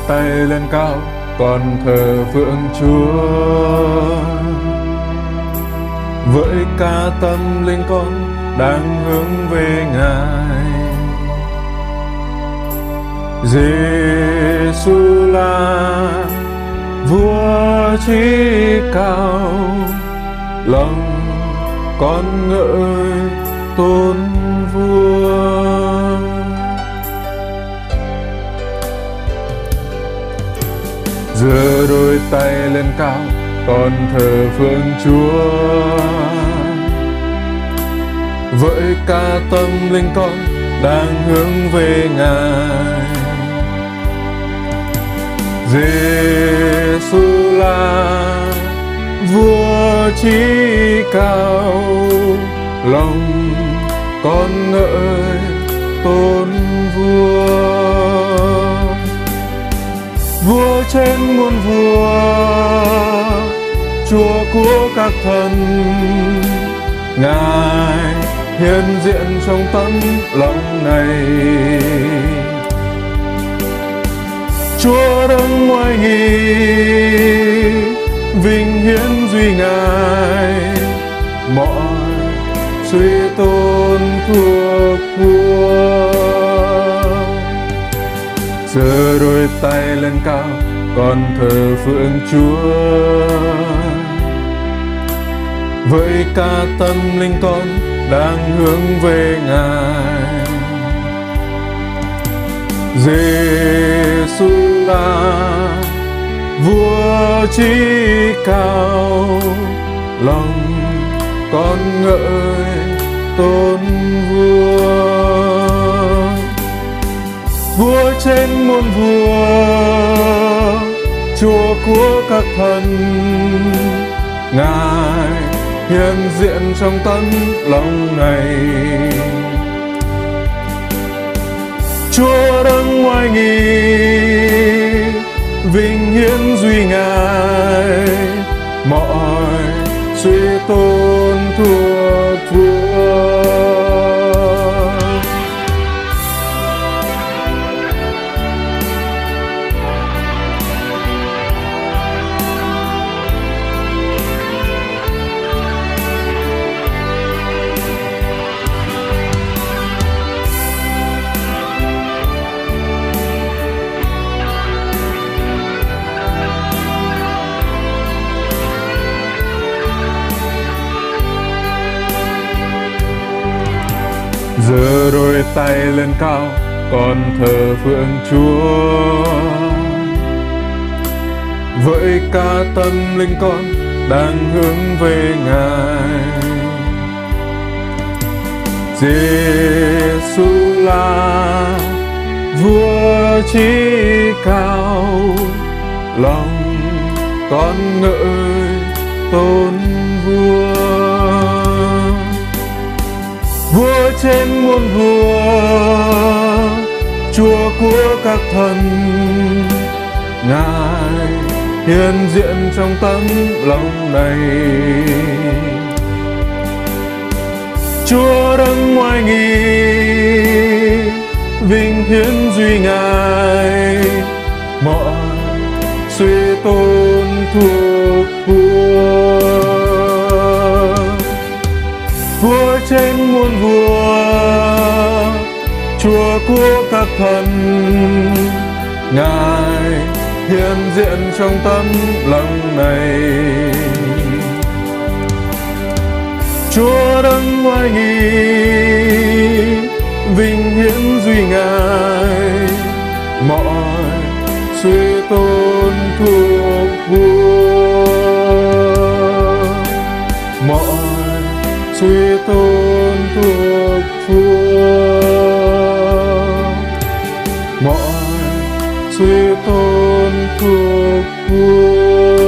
tay lên cao, con thờ phượng Chúa. Với cả tâm linh con đang hướng về Ngài. Giêsu là vua trí cao, lòng con ngợi tôn vua. Giơ đôi tay lên cao, con thờ phượng Chúa. Với cả tâm linh con đang hướng về Ngài. Giêsu là vua trí cao, lòng con ngợi tôn vua. Vua trên muôn vua, Chúa của các thần, Ngài hiện diện trong tấm lòng này. Chúa đấng oai nghi, vinh hiển duy Ngài, mọi suy tôn thuộc vua. Giơ đôi tay lên cao, con thờ phượng Chúa. Với cả tâm linh con đang hướng về Ngài. Giêsu là vua trí cao, lòng con ngợi tôn vua. Vua trên muôn vua, Chúa của các thần, Ngài hiện diện trong tấm lòng này. Chúa đấng oai nghi, vinh hiển duy Ngài, mọi suy tôn thuộc vua. Giơ đôi tay lên cao, con thờ phượng Chúa. Với cả tâm linh con đang hướng về Ngài. Giêsu là vua trí cao, lòng con ngợi tôn vua. Vua trên muôn vua, Chúa của các thần, Ngài hiện diện trong tấm lòng này. Chúa đấng oai nghi, vinh hiển duy Ngài, mọi suy tôn thuộc vua. Vua trên muôn vua, Chúa của các thần, Ngài hiện diện trong tấm lòng này. Chúa đấng oai nghi, vinh hiển duy Ngài, mọi suy tôn thuộc vua. Mọi suy tôn thuộc vua. Mọi suy tôn thuộc vua.